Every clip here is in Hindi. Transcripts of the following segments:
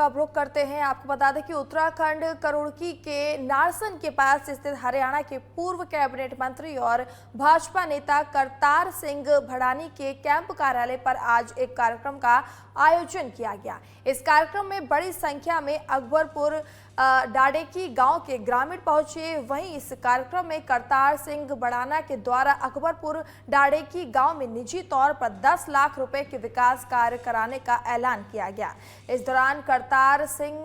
अब रुख करते हैं। आपको बता दें कि उत्तराखंड करुड़की के नारसन के पास स्थित हरियाणा के पूर्व कैबिनेट मंत्री और भाजपा नेता करतार सिंह भड़ानी के कैंप कार्यालय पर आज एक कार्यक्रम का आयोजन किया गया। इस कार्यक्रम में बड़ी संख्या में अकबरपुर डाडेकी गांव के ग्रामीण पहुंचे। वहीं इस कार्यक्रम में करतार सिंह भड़ाना के द्वारा अकबरपुर डाडेकी गांव में निजी तौर पर 10 लाख रुपए के विकास कार्य कराने का ऐलान किया गया। इस दौरान करतार सिंह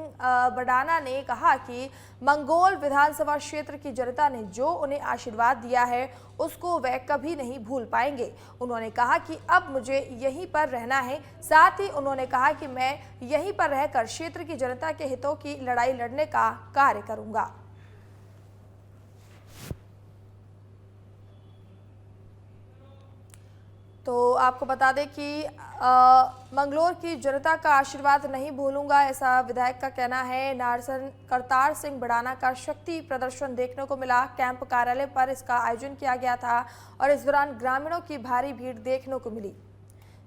भड़ाना ने कहा कि मंगोल विधानसभा क्षेत्र की जनता ने जो उन्हें आशीर्वाद दिया है उसको वे कभी नहीं भूल पाएंगे। उन्होंने कहा कि अब मुझे यहीं पर रहना है। साथ ही उन्होंने कहा कि मैं यहीं पर रहकर क्षेत्र की जनता के हितों की लड़ाई लड़ने का कार्य करूंगा। तो आपको बता दें कि मंगलोर की जनता का आशीर्वाद नहीं भूलूंगा, ऐसा विधायक का कहना है। नारसन करतार सिंह भड़ाना का शक्ति प्रदर्शन देखने को मिला। कैंप कार्यालय पर इसका आयोजन किया गया था और इस दौरान ग्रामीणों की भारी भीड़ देखने को मिली।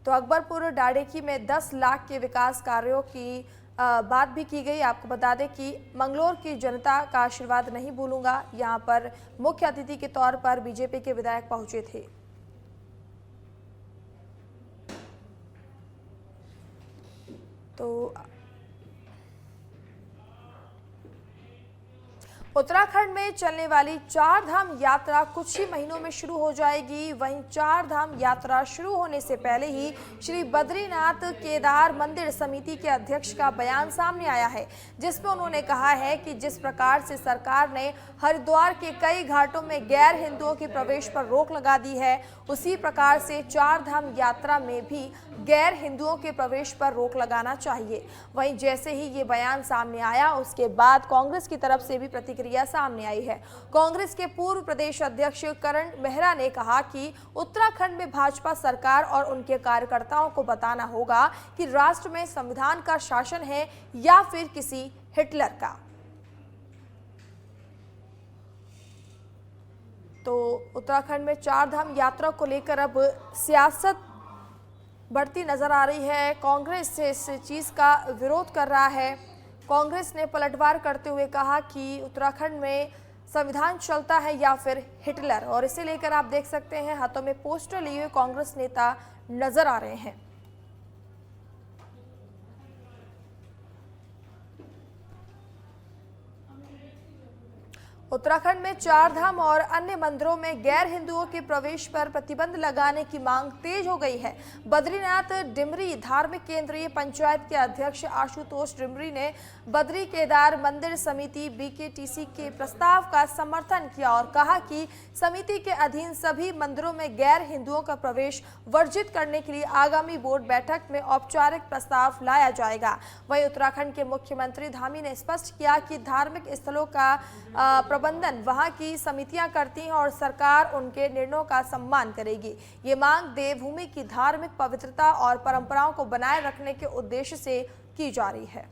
तो अकबरपुर डाडेकी में 10 लाख के विकास कार्यों की बात भी की गई। आपको बता दें कि मंगलोर की जनता का आशीर्वाद नहीं भूलूंगा, यहाँ पर मुख्य अतिथि के तौर पर बीजेपी के विधायक पहुंचे थे। तो उत्तराखंड में चलने वाली चार धाम यात्रा कुछ ही महीनों में शुरू हो जाएगी। वहीं चार धाम यात्रा शुरू होने से पहले ही श्री बद्रीनाथ केदार मंदिर समिति के अध्यक्ष का बयान सामने आया है, जिसमें उन्होंने कहा है कि जिस प्रकार से सरकार ने हरिद्वार के कई घाटों में गैर हिंदुओं के प्रवेश पर रोक लगा दी है, उसी प्रकार से चार धाम यात्रा में भी गैर हिंदुओं के प्रवेश पर रोक लगाना चाहिए। वहीं जैसे ही ये बयान सामने आया उसके बाद कांग्रेस की तरफ से भी प्रतिक्रिया सामने आई है। कांग्रेस के पूर्व प्रदेश अध्यक्ष करण मेहरा ने कहा कि उत्तराखंड में भाजपा सरकार और उनके कार्यकर्ताओं को बताना होगा कि राष्ट्र में संविधान का शासन है या फिर किसी हिटलर का। तो उत्तराखंड में चार धाम यात्रा को लेकर अब सियासत बढ़ती नजर आ रही है। कांग्रेस इस चीज का विरोध कर रहा है। कांग्रेस ने पलटवार करते हुए कहा कि उत्तराखंड में संविधान चलता है या फिर हिटलर, और इसे लेकर आप देख सकते हैं हाथों में पोस्टर लिए हुए कांग्रेस नेता नजर आ रहे हैं। उत्तराखंड में चार धाम और अन्य मंदिरों में गैर हिंदुओं के प्रवेश पर प्रतिबंध लगाने की मांग तेज हो गई है। बद्रीनाथ डिमरी धार्मिक केंद्रीय पंचायत के अध्यक्ष आशुतोष डिमरी ने बद्री केदार मंदिर समिति बीकेटीसी के प्रस्ताव का समर्थन किया और कहा कि समिति के अधीन सभी मंदिरों में गैर हिंदुओं का प्रवेश वर्जित करने के लिए आगामी बोर्ड बैठक में औपचारिक प्रस्ताव लाया जाएगा। वहीं उत्तराखंड के मुख्यमंत्री धामी ने स्पष्ट किया कि धार्मिक स्थलों का प्रबंधन वहां की समितियां करती हैं और सरकार उनके निर्णयों का सम्मान करेगी। ये मांग देवभूमि की धार्मिक पवित्रता और परंपराओं को बनाए रखने के उद्देश्य से की जा रही है।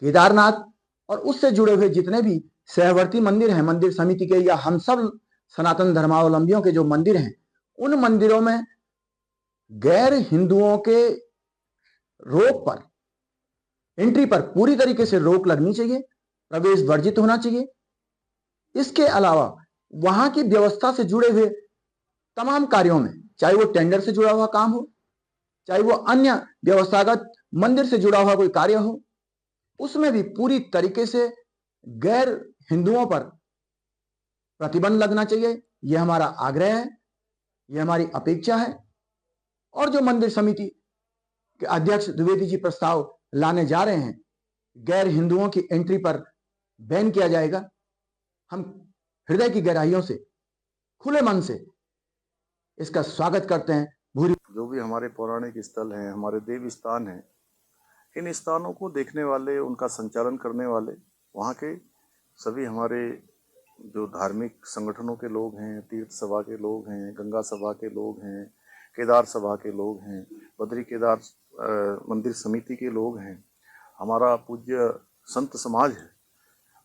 केदारनाथ और उससे जुड़े हुए जितने भी सहवर्ती मंदिर हैं, मंदिर समिति के या हम सब सनातन धर्मावलंबियों के जो मंदिर हैं, उन मंदिरों में गैर हिंदुओं के रोक पर, एंट्री पर पूरी तरीके से रोक लगनी चाहिए, प्रवेश वर्जित होना चाहिए। इसके अलावा वहां की व्यवस्था से जुड़े हुए तमाम कार्यों में, चाहे वो टेंडर से जुड़ा हुआ काम हो, चाहे वो अन्य व्यवस्थागत मंदिर से जुड़ा हुआ कोई कार्य हो, उसमें भी पूरी तरीके से गैर हिंदुओं पर प्रतिबंध लगना चाहिए। यह हमारा आग्रह है, यह हमारी अपेक्षा है। और जो मंदिर समिति के अध्यक्ष द्विवेदी जी प्रस्ताव लाने जा रहे हैं, गैर हिंदुओं की एंट्री पर बैन किया जाएगा, हम हृदय की गहराइयों से, खुले मन से इसका स्वागत करते हैं। जो भी हमारे पौराणिक स्थल हैं, हमारे देव स्थान हैं, इन स्थानों को देखने वाले, उनका संचालन करने वाले वहाँ के सभी हमारे जो धार्मिक संगठनों के लोग हैं, तीर्थ सभा के लोग हैं, गंगा सभा के लोग हैं, केदार सभा के लोग हैं, बद्री केदार मंदिर समिति के लोग हैं, हमारा पूज्य संत समाज है,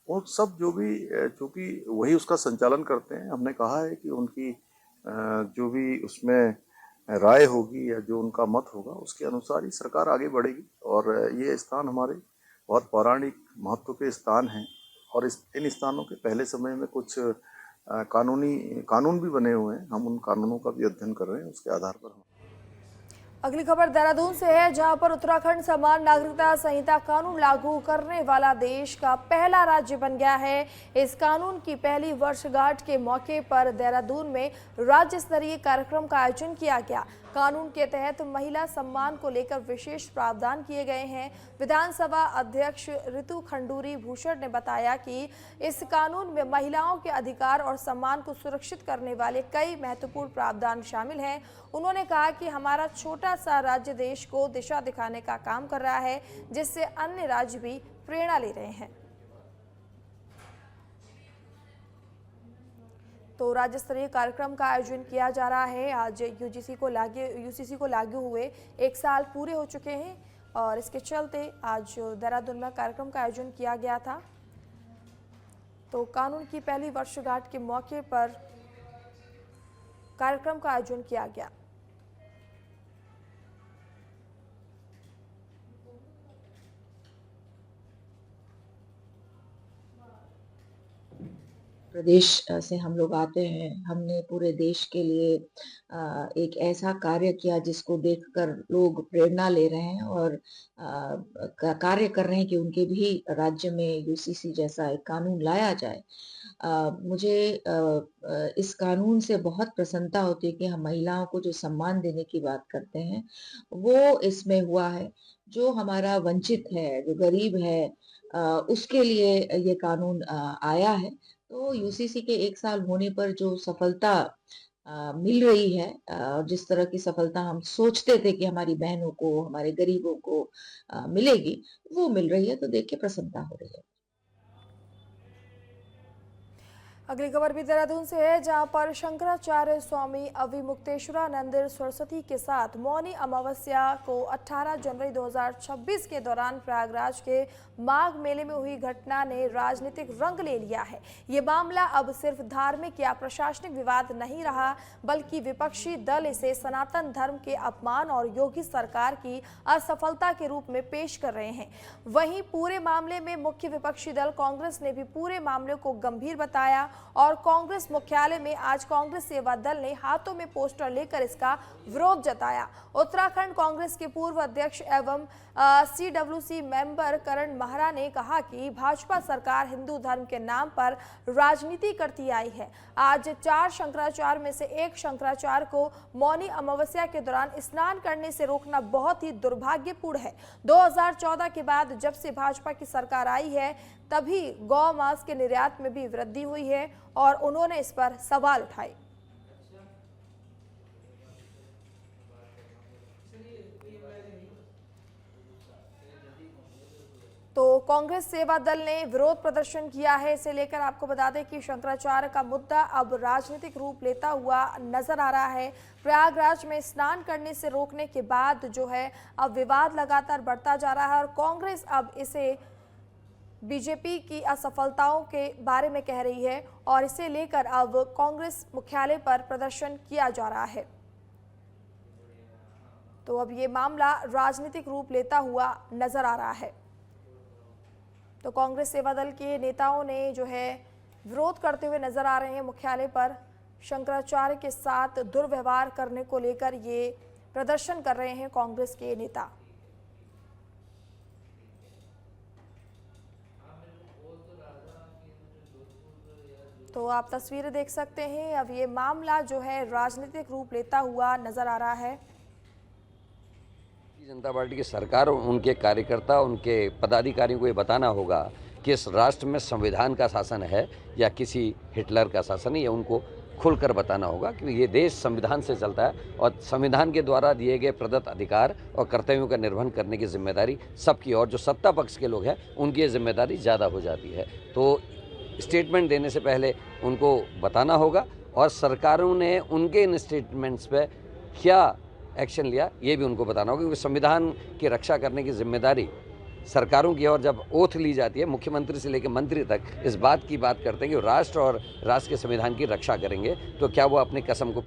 वो सब जो भी, चूँकि वही उसका संचालन करते हैं, हमने कहा है कि उनकी जो भी उसमें राय होगी या जो उनका मत होगा उसके अनुसार ही सरकार आगे बढ़ेगी। और ये स्थान हमारे बहुत पौराणिक महत्व के स्थान हैं और इन स्थानों के पहले समय में कुछ कानून भी बने हुए हैं। हम उन कानूनों का भी अध्ययन कर रहे हैं, उसके आधार पर हम। अगली खबर देहरादून से है, जहां पर उत्तराखंड समान नागरिकता संहिता कानून लागू करने वाला देश का पहला राज्य बन गया है। इस कानून की पहली वर्षगांठ के मौके पर देहरादून में राज्य स्तरीय कार्यक्रम का आयोजन किया गया। कानून के तहत महिला सम्मान को लेकर विशेष प्रावधान किए गए हैं। विधानसभा अध्यक्ष ऋतु खंडूरी भूषण ने बताया कि इस कानून में महिलाओं के अधिकार और सम्मान को सुरक्षित करने वाले कई महत्वपूर्ण प्रावधान शामिल हैं। उन्होंने कहा कि हमारा छोटा सा राज्य देश को दिशा दिखाने का काम कर रहा है, जिससे अन्य राज्य भी प्रेरणा ले रहे हैं। तो राज्य स्तरीय कार्यक्रम का आयोजन किया जा रहा है। आज यूजीसी को लागू हुए 1 साल पूरे हो चुके हैं और इसके चलते आज देहरादून में कार्यक्रम का आयोजन किया गया था। तो कानून की पहली वर्षगांठ के मौके पर कार्यक्रम का आयोजन किया गया। प्रदेश से हम लोग आते हैं। हमने पूरे देश के लिए एक ऐसा कार्य किया जिसको देखकर लोग प्रेरणा ले रहे हैं और कार्य कर रहे हैं कि उनके भी राज्य में यूसीसी जैसा एक कानून लाया जाए। मुझे इस कानून से बहुत प्रसन्नता होती है कि हम महिलाओं को जो सम्मान देने की बात करते हैं वो इसमें हुआ है। जो हमारा वंचित है, जो गरीब है, उसके लिए ये कानून आया है। तो यूसीसी के 1 साल होने पर जो सफलता मिल रही है, जिस तरह की सफलता हम सोचते थे कि हमारी बहनों को, हमारे गरीबों को मिलेगी, वो मिल रही है, तो देख के प्रसन्नता हो रही है। अगली खबर भी देहरादून से है, जहां पर शंकराचार्य स्वामी अविमुक्तेश्वरानंद सरस्वती के साथ मौनी अमावस्या को 18 जनवरी 2026 के दौरान प्रयागराज के माघ मेले में हुई घटना ने राजनीतिक रंग ले लिया है। ये मामला अब सिर्फ धार्मिक या प्रशासनिक विवाद नहीं रहा, बल्कि विपक्षी दल इसे सनातन धर्म के अपमान और योगी सरकार की असफलता के रूप में पेश कर रहे हैं। वहीं पूरे मामले में मुख्य विपक्षी दल कांग्रेस ने भी पूरे मामले को गंभीर बताया और कांग्रेस मुख्यालय में आज कांग्रेस सेवा दल ने हाथों में पोस्टर लेकर इसका विरोध जताया। उत्तराखंड कांग्रेस के पूर्व अध्यक्ष एवं सीडब्ल्यूसी मेंबर करण महरा ने कहा कि भाजपा सरकार हिंदू धर्म के नाम पर राजनीति करती आई है। आज 4 शंकराचार्य में से एक शंकराचार्य को मौनी अमावस्या के दौरान स्नान करने से रोकना बहुत ही दुर्भाग्यपूर्ण है। 2014 के बाद जब से भाजपा की सरकार आई है, तभी गौ मांस के निर्यात में भी वृद्धि हुई है और उन्होंने इस पर सवाल उठाए। तो कांग्रेस सेवा दल ने विरोध प्रदर्शन किया है। इसे लेकर आपको बता दें कि शंकराचार्य का मुद्दा अब राजनीतिक रूप लेता हुआ नजर आ रहा है। प्रयागराज में स्नान करने से रोकने के बाद जो है अब विवाद लगातार बढ़ता जा रहा है और कांग्रेस अब इसे बीजेपी की असफलताओं के बारे में कह रही है और इसे लेकर अब कांग्रेस मुख्यालय पर प्रदर्शन किया जा रहा है। तो अब ये मामला राजनीतिक रूप लेता हुआ नजर आ रहा है। तो कांग्रेस सेवा दल के नेताओं ने जो है विरोध करते हुए नजर आ रहे हैं मुख्यालय पर। शंकराचार्य के साथ दुर्व्यवहार करने को लेकर ये प्रदर्शन कर रहे हैं कांग्रेस के नेता। तो आप तस्वीरें देख सकते हैं। अब ये मामला जो है राजनीतिक रूप लेता हुआ नजर आ रहा है। जनता पार्टी की सरकार और उनके कार्यकर्ता, उनके पदाधिकारियों को ये बताना होगा कि इस राष्ट्र में संविधान का शासन है या किसी हिटलर का शासन है। ये उनको खुलकर बताना होगा कि ये देश संविधान से चलता है और संविधान के द्वारा दिए गए प्रदत्त अधिकार और कर्तव्यों का निर्वहन करने की जिम्मेदारी सबकी, और जो सत्ता पक्ष के लोग हैं उनकी ये जिम्मेदारी ज़्यादा हो जाती है। तो स्टेटमेंट देने से पहले उनको बताना होगा और सरकारों ने उनके इन स्टेटमेंट्स पे क्या एक्शन लिया ये भी उनको बताना होगा, क्योंकि संविधान की रक्षा करने की जिम्मेदारी सरकारों की ओर जब ओथ ली जाती है, मुख्यमंत्री से लेकर मंत्री तक इस बात की बात करते हैं कि राष्ट्र और राष्ट्र के संविधान की रक्षा करेंगे, तो क्या वो अपनी कसम को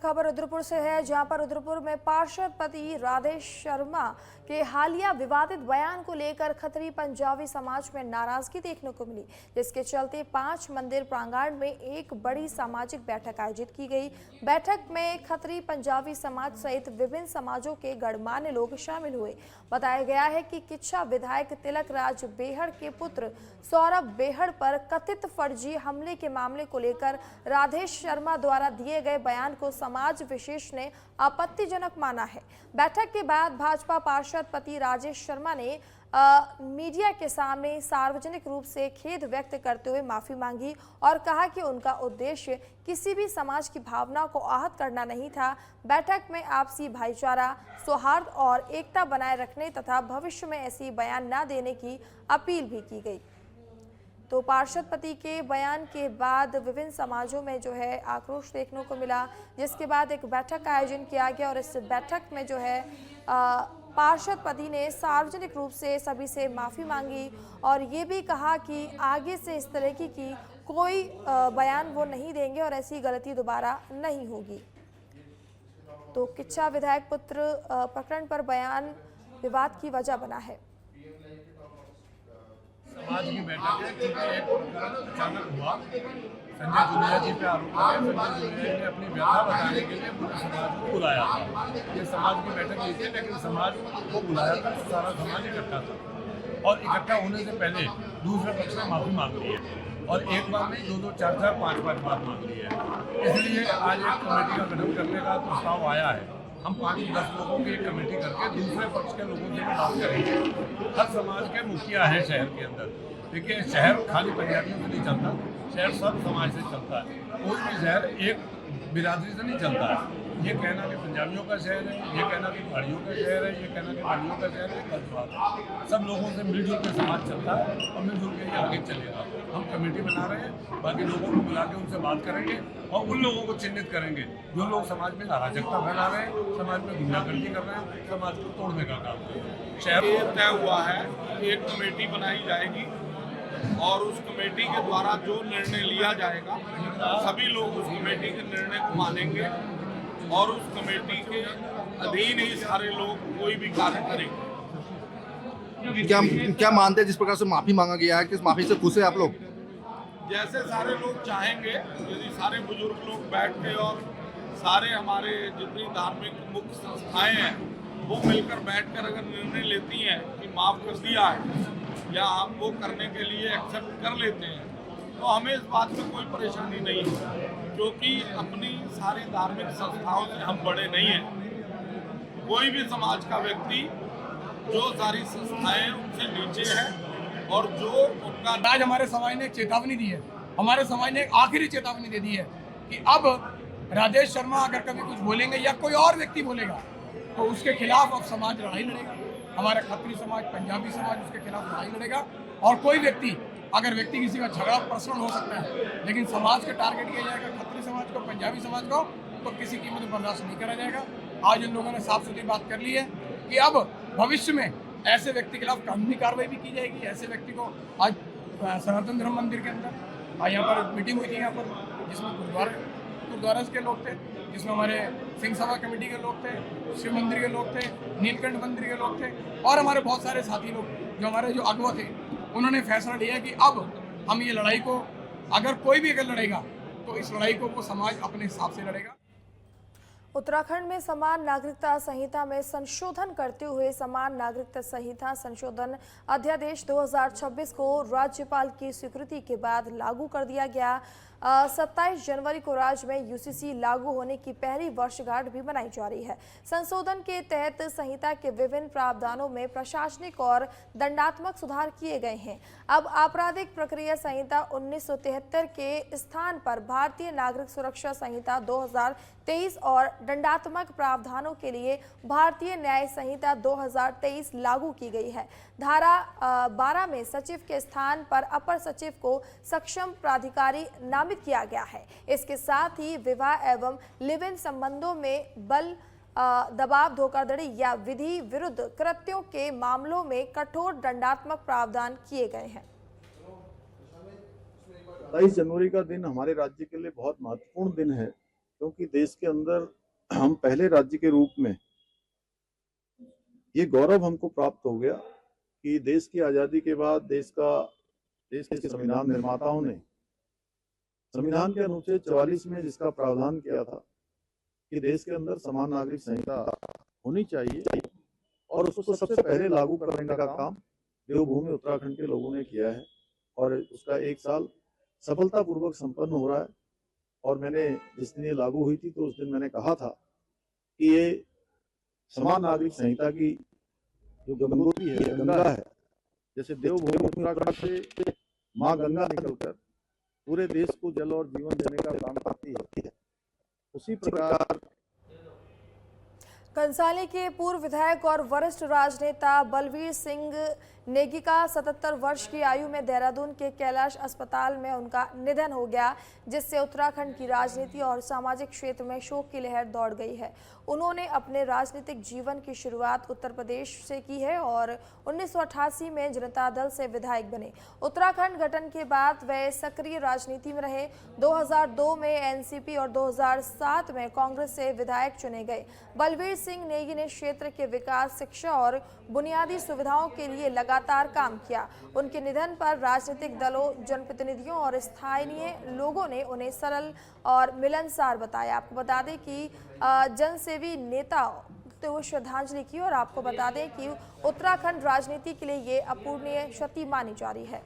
खबर रुद्रपुर से है, जहां पर रुद्रपुर में पार्षद पति राधेश शर्मा के हालिया विवादित बयान को लेकर खत्री पंजाबी समाज में नाराजगी देखने को मिली, जिसके चलते 5 मंदिर प्रांगण में एक बड़ी सामाजिक बैठक आयोजित की गई। बैठक में खत्री पंजाबी समाज सहित विभिन्न समाजों के गणमान्य लोग शामिल हुए। बताया गया है कि किच्छा विधायक तिलक राज बेहड़ के पुत्र सौरभ बेहड़ पर कथित फर्जी हमले के मामले को लेकर राधेश शर्मा द्वारा दिए गए बयान को समाज विशेष ने आपत्तिजनक माना है। बैठक के बाद भाजपा पार्षद पति राजेश शर्मा ने मीडिया के सामने सार्वजनिक रूप से खेद व्यक्त करते हुए माफी मांगी और कहा कि उनका उद्देश्य किसी भी समाज की भावना को आहत करना नहीं था। बैठक में आपसी भाईचारा, सौहार्द और एकता बनाए रखने तथा भविष्य में ऐसी बयान न देने की अपील भी की गई। तो पार्षद पति के बयान के बाद विभिन्न समाजों में जो है आक्रोश देखने को मिला, जिसके बाद एक बैठक का आयोजन किया गया और इस बैठक में जो है पार्षद पति ने सार्वजनिक रूप से सभी से माफ़ी मांगी और ये भी कहा कि आगे से इस तरह की कोई बयान वो नहीं देंगे और ऐसी गलती दोबारा नहीं होगी। तो किच्छा विधायक पुत्र प्रकरण पर बयान विवाद की वजह बना है। समाज की बैठक है क्योंकि एक प्रकरण अचानक हुआ। संजय जुनिया जी पे आरोप है। संजय जुनिया ने अपनी व्यथा बताने के लिए पूरे समाज को बुलाया था। ये समाज की बैठक नहीं थी, लेकिन समाज को बुलाया था, सारा समाज इकट्ठा था और इकट्ठा होने से पहले दूसरे पक्ष ने माफी मांग ली है और एक बार नहीं 2-2, 4-4, 5-5 बार मांग ली है। इसलिए आज एक कमेटी का गठन करने का प्रस्ताव आया है। हम 5-10 लोगों की एक कमेटी करके दूसरे पक्ष के लोगों से भी बात करेंगे। हर समाज के मुखिया है शहर के अंदर। देखिए, शहर खाली पंजाबियों से नहीं चलता, शहर सब समाज से चलता है। कोई भी शहर एक बिरादरी से नहीं चलता है। ये कहना कि पंजाबियों का शहर है, ये कहना कि पहाड़ियों का शहर है, ये कहना कि पहाड़ियों का शहर है, गलत बात है। सब लोगों से मिलजुल के समाज चलता है और मिलजुल के ये आगे चलेगा। हम कमेटी बना रहे हैं, बाकी लोगों को बुला के उनसे बात करेंगे और उन लोगों को चिन्हित करेंगे जो लोग समाज में अराजकता फैला रहे हैं, समाज में गुंडागर्दी कर रहे हैं, समाज को तोड़ने का काम कर रहे हैं। शहर तय हुआ है कि एक कमेटी बनाई जाएगी और उस कमेटी के द्वारा जो निर्णय लिया जाएगा सभी लोग उस कमेटी के निर्णय को मानेंगे और उस कमेटी के अधीन ही सारे लोग कोई भी कार्य करेंगे। क्या मानते हैं जिस प्रकार से माफी मांगा गया है, किस माफी से खुश है आप लोग? जैसे सारे लोग चाहेंगे, यदि सारे बुजुर्ग लोग बैठ के और सारे हमारे जितनी धार्मिक मुख्य संस्थाएं हैं वो मिलकर बैठकर अगर निर्णय लेती हैं कि माफ़ कर दिया है या हम वो करने के लिए एक्सेप्ट कर लेते हैं, तो हमें इस बात में कोई परेशानी नहीं है, क्योंकि अपनी सारी धार्मिक संस्थाओं से हम बड़े नहीं हैं। कोई भी समाज का व्यक्ति जो सारी संस्थाएं उनसे नीचे है और जो उनका आज हमारे समाज ने चेतावनी दी है, हमारे समाज ने एक आखिरी चेतावनी दे दी है कि अब राजेश शर्मा अगर कभी कुछ बोलेंगे या कोई और व्यक्ति बोलेगा तो उसके खिलाफ अब समाज लड़ाई लड़ेगा। हमारा खत्री समाज, पंजाबी समाज उसके खिलाफ लड़ाई लड़ेगा और कोई व्यक्ति किसी का झगड़ा पर्सनल हो सकता है, लेकिन समाज का टारगेट किया जाएगा, खत्री समाज को, पंजाबी समाज को, तो किसी कीमत में बर्दाश्त नहीं करा जाएगा। आज इन लोगों ने साफ सुथरी बात कर ली है कि अब भविष्य में ऐसे व्यक्ति के खिलाफ कानूनी कार्रवाई भी की जाएगी। ऐसे व्यक्ति को आज सनातन धर्म मंदिर के अंदर यहाँ पर मीटिंग हुई थी, यहाँ पर जिसमें गुरुद्वारा के लोग थे, जिसमें हमारे सिंह सभा कमेटी के लोग थे, शिव मंदिर के लोग थे, नीलकंठ मंदिर के लोग थे और हमारे बहुत सारे साथी लोग जो हमारे जो अगुवा थे, उन्होंने फैसला लिया कि अब हम ये लड़ाई को, अगर कोई भी अगर लड़ेगा तो इस लड़ाई को वो समाज अपने हिसाब से लड़ेगा। उत्तराखंड में समान नागरिकता संहिता में संशोधन करते हुए समान नागरिकता संहिता संशोधन अध्यादेश 2026 को राज्यपाल की स्वीकृति के बाद लागू कर दिया गया। 27 जनवरी को राज्य में यूसीसी लागू होने की पहली वर्षगांठ भी मनाई जा रही है। संशोधन के तहत संहिता के विभिन्न प्रावधानों में प्रशासनिक और दंडात्मक सुधार किए गए हैं। अब आपराधिक प्रक्रिया संहिता 1973 के स्थान पर भारतीय नागरिक सुरक्षा संहिता 2023 और दंडात्मक प्रावधानों के लिए भारतीय न्याय संहिता 2023 लागू की गई है। धारा 12 में सचिव के स्थान पर अपर सचिव को सक्षम प्राधिकारी नामित किया गया है। इसके साथ ही विवाह एवं लिव इन संबंधों में दबाव, धोखाधड़ी या विधि विरुद्ध कृत्यों के मामलों में कठोर दंडात्मक प्रावधान किए गए हैं। 27 जनवरी का दिन हमारे राज्य के लिए बहुत महत्वपूर्ण दिन है, क्योंकि देश के अंदर हम पहले राज्य के रूप में ये गौरव हमको प्राप्त हो गया कि देश की आज़ादी के बाद देश के संविधान निर्माताओं ने संविधान के अनुच्छेद 44 में जिसका प्रावधान किया था कि देश के अंदर समान नागरिक संहिता होनी चाहिए और उसको सबसे पहले लागू करने का काम देवभूमि उत्तराखंड के लोगों ने किया है और उसका 1 साल सफलतापूर्वक संपन्न हो रहा है। और मैंने जिस दिन ये लागू हुई थी तो उस दिन मैंने कहा था कि ये समान नागरिक संहिता की जो गंगोत्री है, गंगा है, जैसे देवभूमि उत्तराखंड से माँ गंगा निकलकर पूरे देश को जल और जीवन देने का काम करती है, उसी प्रकार कंसाले के पूर्व विधायक और वरिष्ठ राजनेता बलवीर सिंह नेगी का 77 वर्ष की आयु में देहरादून के कैलाश अस्पताल में उनका निधन हो गया, जिससे उत्तराखंड की राजनीति और सामाजिक क्षेत्र में शोक की लहर दौड़ गई है। उन्होंने अपने राजनीतिक जीवन की शुरुआत उत्तर प्रदेश से की है और 1988 में जनता दल से विधायक बने। उत्तराखंड गठन के बाद वे सक्रिय राजनीति में रहे। 2002 में एनसीपी और 2007 में कांग्रेस से विधायक चुने गए। बलवीर सिंह नेगी ने क्षेत्र के विकास, शिक्षा और बुनियादी सुविधाओं के लिए लगातार काम किया। उनके निधन पर राजनीतिक दलों, जनप्रतिनिधियों और स्थानीय लोगों ने उन्हें सरल और मिलनसार बताया। आपको बता दें कि जनसेवी नेता तो श्रद्धांजलि की और आपको बता दें कि उत्तराखंड राजनीति के लिए ये अपूरणीय क्षति मानी जा रही है।